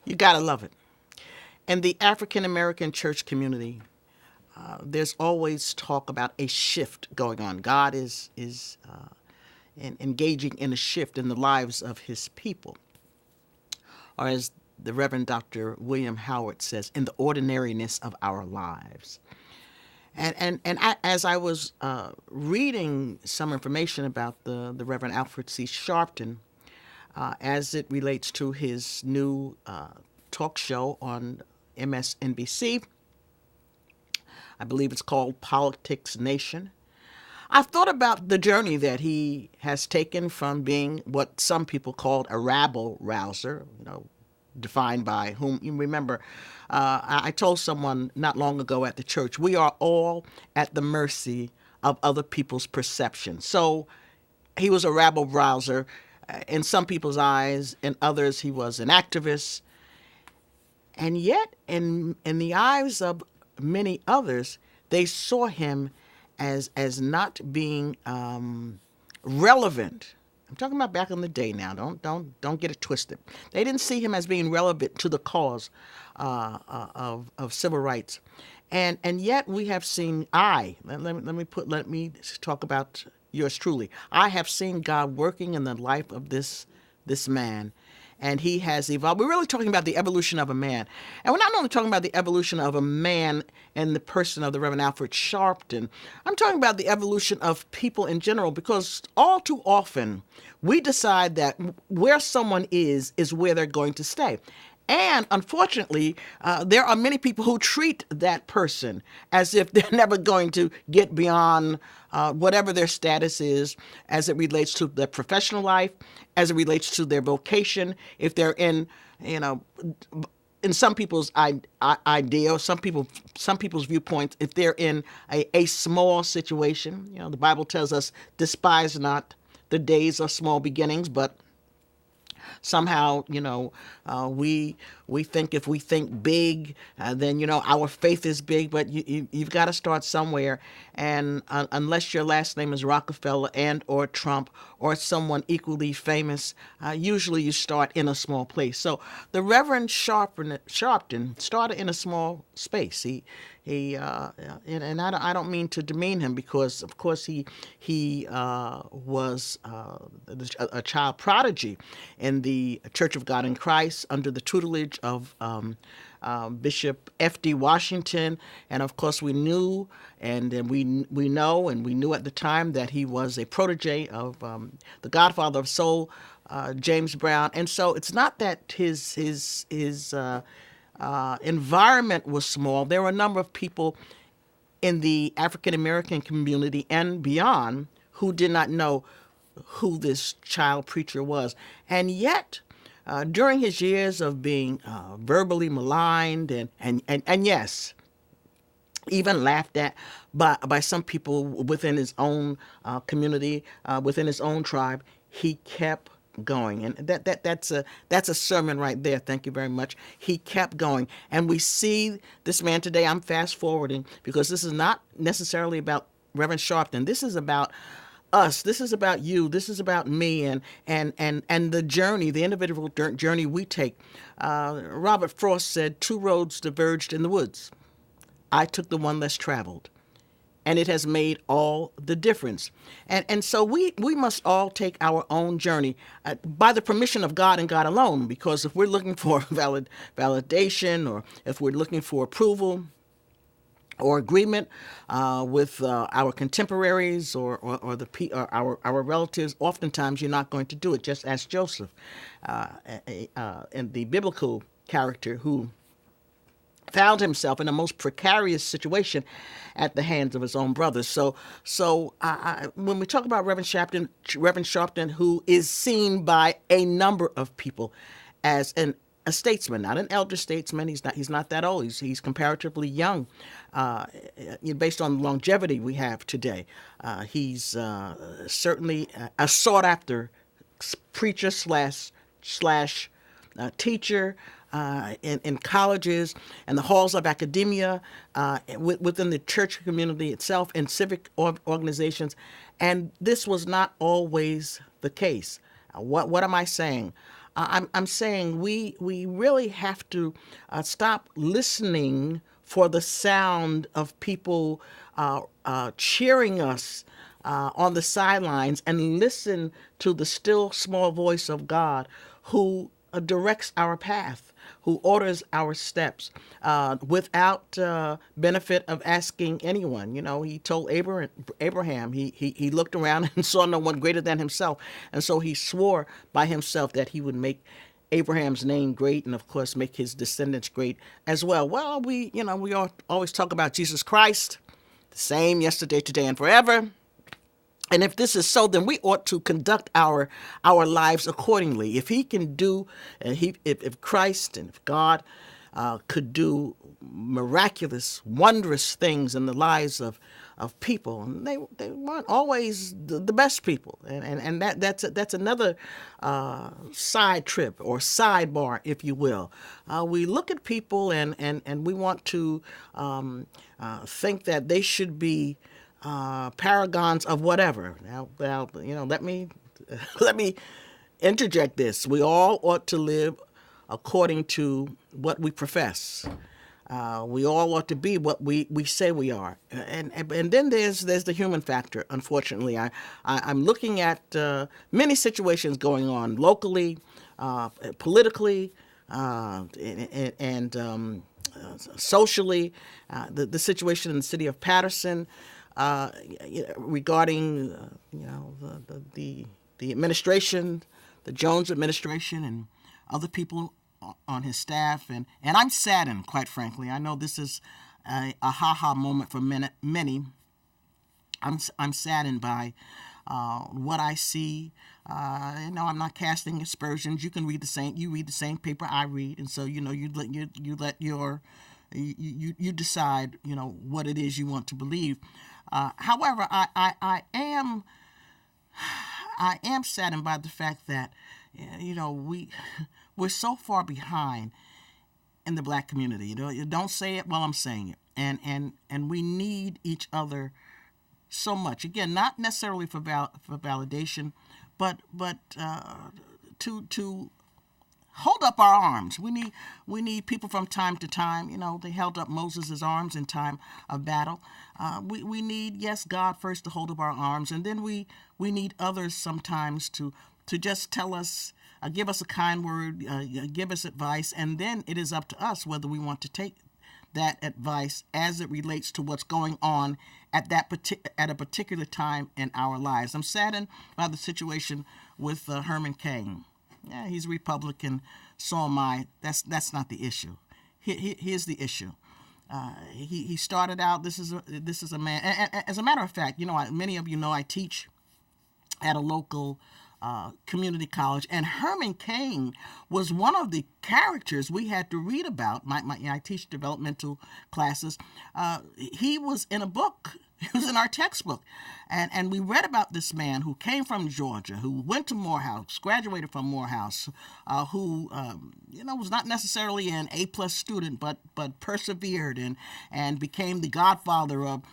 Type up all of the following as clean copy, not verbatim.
You gotta love it. In the African American church community, there's always talk about a shift going on. God is engaging in a shift in the lives of His people, or as the Reverend Dr. William Howard says, in the ordinariness of our lives. As I was reading some information about the Reverend Alfred C. Sharpton, as it relates to his new talk show on MSNBC, I believe it's called Politics Nation. I've thought about the journey that he has taken from being what some people called a rabble rouser, defined by whom you remember. I told someone not long ago at the church, we are all at the mercy of other people's perception. So he was a rabble rouser in some people's eyes, in others he was an activist, and yet in the eyes of many others, they saw him as not being relevant. I'm talking about back in the day now. Don't get it twisted. They didn't see him as being relevant to the cause of civil rights, and yet we have seen. Let me talk about yours truly. I have seen God working in the life of this man, and he has evolved. We're really talking about the evolution of a man. And we're not only talking about the evolution of a man in the person of the Reverend Alfred Sharpton. I'm talking about the evolution of people in general, because all too often we decide that where someone is where they're going to stay. And unfortunately, there are many people who treat that person as if they're never going to get beyond whatever their status is, as it relates to their professional life, as it relates to their vocation. If they're in, in some people's idea, or some people's viewpoints, if they're in a small situation, the Bible tells us, despise not the days of small beginnings, but somehow, we think if we think big, then our faith is big. But you've got to start somewhere, and unless your last name is Rockefeller and or Trump or someone equally famous, usually you start in a small place. So the Reverend Sharpton started in a small space. And I don't mean to demean him, because of course he was a child prodigy in the Church of God in Christ under the tutelage of Bishop F.D. Washington, and of course we knew and we know and we knew at the time that he was a protege of the Godfather of Soul, James Brown. And so it's not that his environment was small. There were a number of people in the African American community and beyond who did not know who this child preacher was. And yet, during his years of being verbally maligned and yes, even laughed at by some people within his own community, within his own tribe, he kept going. And that's a sermon right there. Thank you very much. He kept going. And we see this man today. I'm fast forwarding because this is not necessarily about Reverend Sharpton. This is about us. This is about you. This is about me and the journey, the individual journey we take. Robert Frost said, "Two roads diverged in the woods. I took the one less traveled, and it has made all the difference." And so we must all take our own journey by the permission of God and God alone, because if we're looking for validation, or if we're looking for approval or agreement with our contemporaries or our relatives, oftentimes you're not going to do it. Just as Joseph, and the biblical character who found himself in a most precarious situation at the hands of his own brothers. So when we talk about Reverend Sharpton, who is seen by a number of people as a statesman, not an elder statesman. He's not that old. He's comparatively young, based on the longevity we have today. He's certainly a sought after preacher slash teacher in colleges and the halls of academia, within the church community itself, and civic organizations. And this was not always the case. What am I saying? I'm saying we really have to stop listening for the sound of people cheering us on the sidelines and listen to the still small voice of God who directs our path, who orders our steps without benefit of asking anyone. You know, he told Abraham, he looked around and saw no one greater than himself. And so he swore by himself that he would make Abraham's name great and, of course, make his descendants great as well. Well, we always talk about Jesus Christ, the same yesterday, today, and forever. And if this is so, then we ought to conduct our lives accordingly. If he can do, and if Christ and if God could do miraculous, wondrous things in the lives of people, and they weren't always the best people, and that's another side trip or sidebar, if you will. We look at people and we want to think that they should be paragons of whatever. Now, let me let me interject this. We all ought to live according to what we profess. We all ought to be what we say we are, and then there's the human factor. Unfortunately, I'm looking at many situations going on locally, politically, and socially. The situation in the city of Patterson regarding the administration, the Jones administration, and other people on his staff, and I'm saddened, quite frankly. I know this is a ha-ha moment for many. I'm saddened by what I see. I'm not casting aspersions. You can read the same paper I read, and so you let your you decide what it is you want to believe. However, I am saddened by the fact that we're so far behind in the black community. You don't say it, well, I'm saying it, and we need each other so much. Again, not necessarily for validation, but to hold up our arms. We need people from time to time. They held up Moses' arms in time of battle. We need, yes, God first to hold up our arms, and then we need others sometimes to just tell us, give us a kind word, give us advice, and then it is up to us whether we want to take that advice as it relates to what's going on at a particular time in our lives. I'm saddened by the situation with Herman Cain. Yeah, he's a Republican, so am I. That's not the issue. Here's the issue. He started out. This is a man. As a matter of fact, many of you know I teach at a local community college, and Herman Cain was one of the characters we had to read about. I teach developmental classes. He was in a book. He was in our textbook, and we read about this man who came from Georgia, who went to Morehouse, graduated from Morehouse, who was not necessarily an A-plus student, but persevered and became the godfather of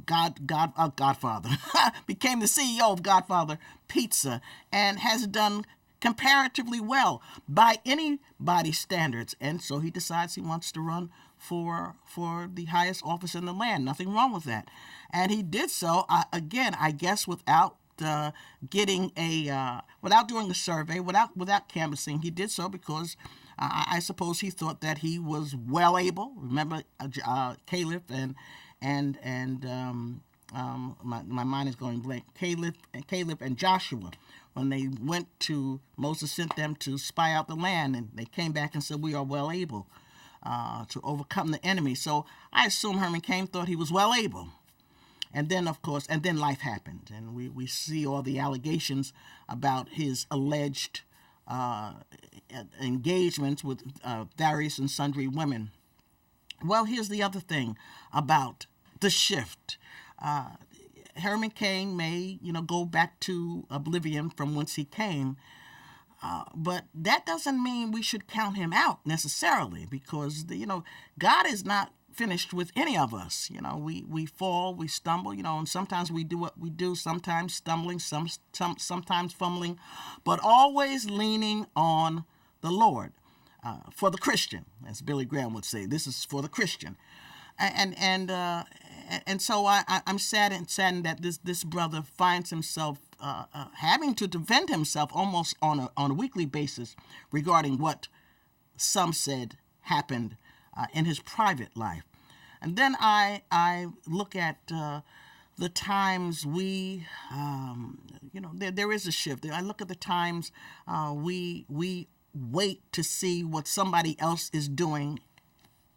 Godfather, became the CEO of Godfather Pizza, and has done comparatively well by anybody's standards. And so he decides he wants to run for the highest office in the land. Nothing wrong with that. And he did so, again, I guess without doing a survey, without canvassing. He did so because I suppose he thought that he was well able. Remember Caleb and my mind is going blank. Caleb and Joshua, when they went to, Moses sent them to spy out the land, and they came back and said, we are well able to overcome the enemy. So I assume Herman Cain thought he was well able. And then, of course, life happened, and we see all the allegations about his alleged engagements with various and sundry women. Well, here's the other thing about the shift. Herman Cain may, go back to oblivion from whence he came, but that doesn't mean we should count him out necessarily, because God is not finished with any of us. We fall, we stumble, and sometimes we do what we do, sometimes stumbling, sometimes fumbling, but always leaning on the Lord. For the Christian, as Billy Graham would say, this is for the Christian. And so I'm saddened that this brother finds himself having to defend himself almost on a weekly basis regarding what some said happened in his private life. And then I look at the times there is a shift. I look at the times we wait to see what somebody else is doing.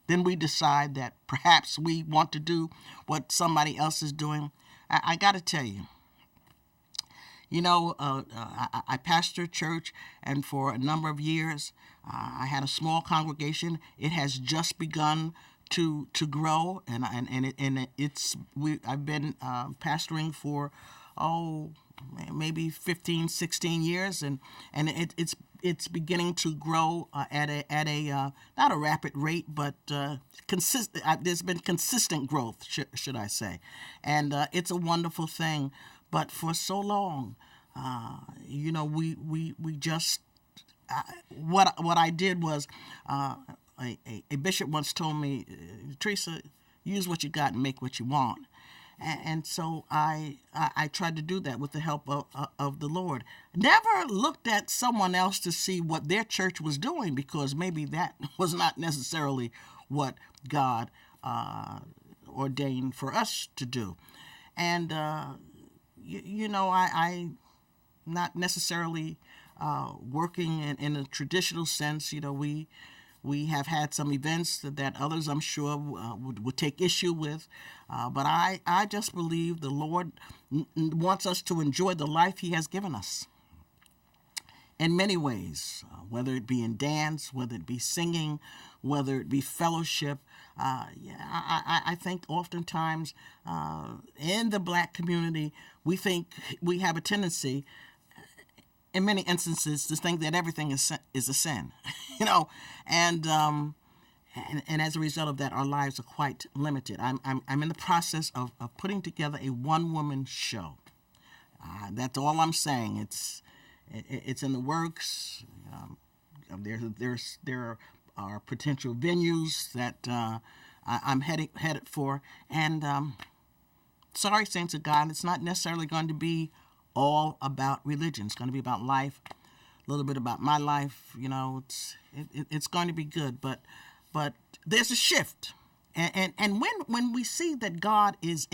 Then we decide that perhaps we want to do what somebody else is doing. I got to tell you, I pastored a church, and for a number of years, I had a small congregation. It has just begun to grow, and I've been pastoring for maybe 15, 16 years, and it's beginning to grow at a not a rapid rate, but consistent. There's been consistent growth, should I say, and it's a wonderful thing. But for so long, we just what I did was a bishop once told me, Theresa, use what you got and make what you want. And so I tried to do that with the help of the Lord. Never looked at someone else to see what their church was doing, because maybe that was not necessarily what God ordained for us to do. And, I not necessarily working in a traditional sense. We have had some events that others, I'm sure, would take issue with. But I just believe the Lord wants us to enjoy the life He has given us in many ways, whether it be in dance, whether it be singing, whether it be fellowship. I think oftentimes in the Black community, we think we have a tendency, in many instances, to think that everything is a sin, and as a result of that, our lives are quite limited. I'm in the process of putting together a one-woman show. That's all I'm saying. It's in the works. There are potential venues that I'm headed for, and sorry, saints of God, it's not necessarily going to be all about religion. It's going to be about life, a little bit about my life. It's going to be good, but there's a shift, and when we see that God is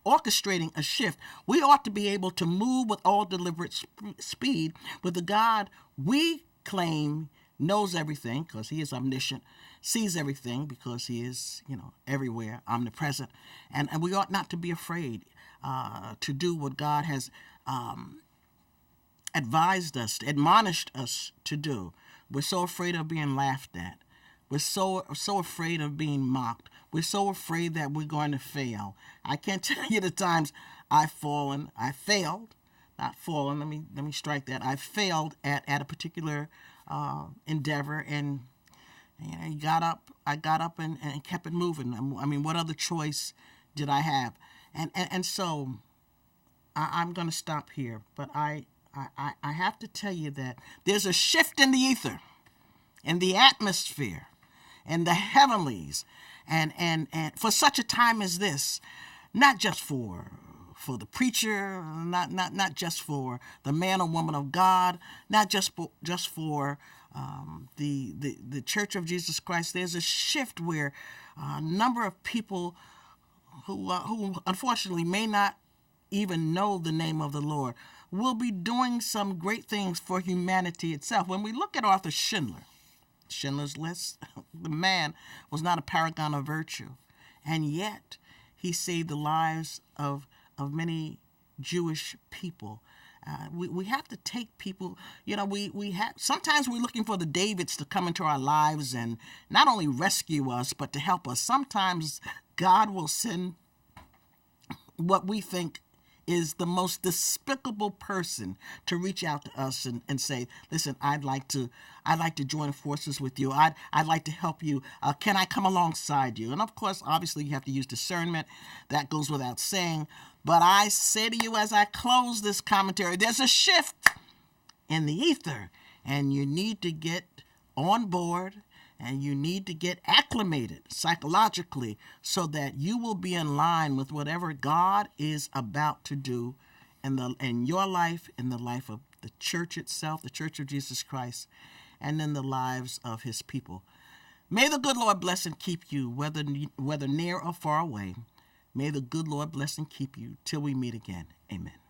orchestrating a shift, we ought to be able to move with all deliberate speed with the God we claim knows everything, because He is omniscient, sees everything because He is, everywhere, omnipresent, and we ought not to be afraid to do what God has advised us, admonished us to do. We're so afraid of being laughed at. We're so afraid of being mocked. We're so afraid that we're going to fail. I can't tell you the times I've fallen. I failed, not fallen. Let me strike that. I failed at a particular endeavor, and I got up and kept it moving. I mean, what other choice did I have? And so I'm going to stop here, but I have to tell you that there's a shift in the ether, in the atmosphere, in the heavenlies, and for such a time as this, not just for the preacher, not just for the man or woman of God, not just for the Church of Jesus Christ. There's a shift where a number of people who unfortunately may not even know the name of the Lord will be doing some great things for humanity itself. When we look at Arthur Schindler's List, the man was not a paragon of virtue, and yet he saved the lives of many Jewish people. We have to take people, sometimes we're looking for the Davids to come into our lives and not only rescue us, but to help us. Sometimes God will send what we think is the most despicable person to reach out to us and say, listen, I'd like to join forces with you. I'd like to help you. Can I come alongside you? And of course, obviously, you have to use discernment. That goes without saying. But I say to you as I close this commentary, there's a shift in the ether, and you need to get on board, and you need to get acclimated psychologically so that you will be in line with whatever God is about to do in your life, in the life of the church itself, the Church of Jesus Christ, and in the lives of his people. May the good Lord bless and keep you, whether near or far away. May the good Lord bless and keep you till we meet again. Amen.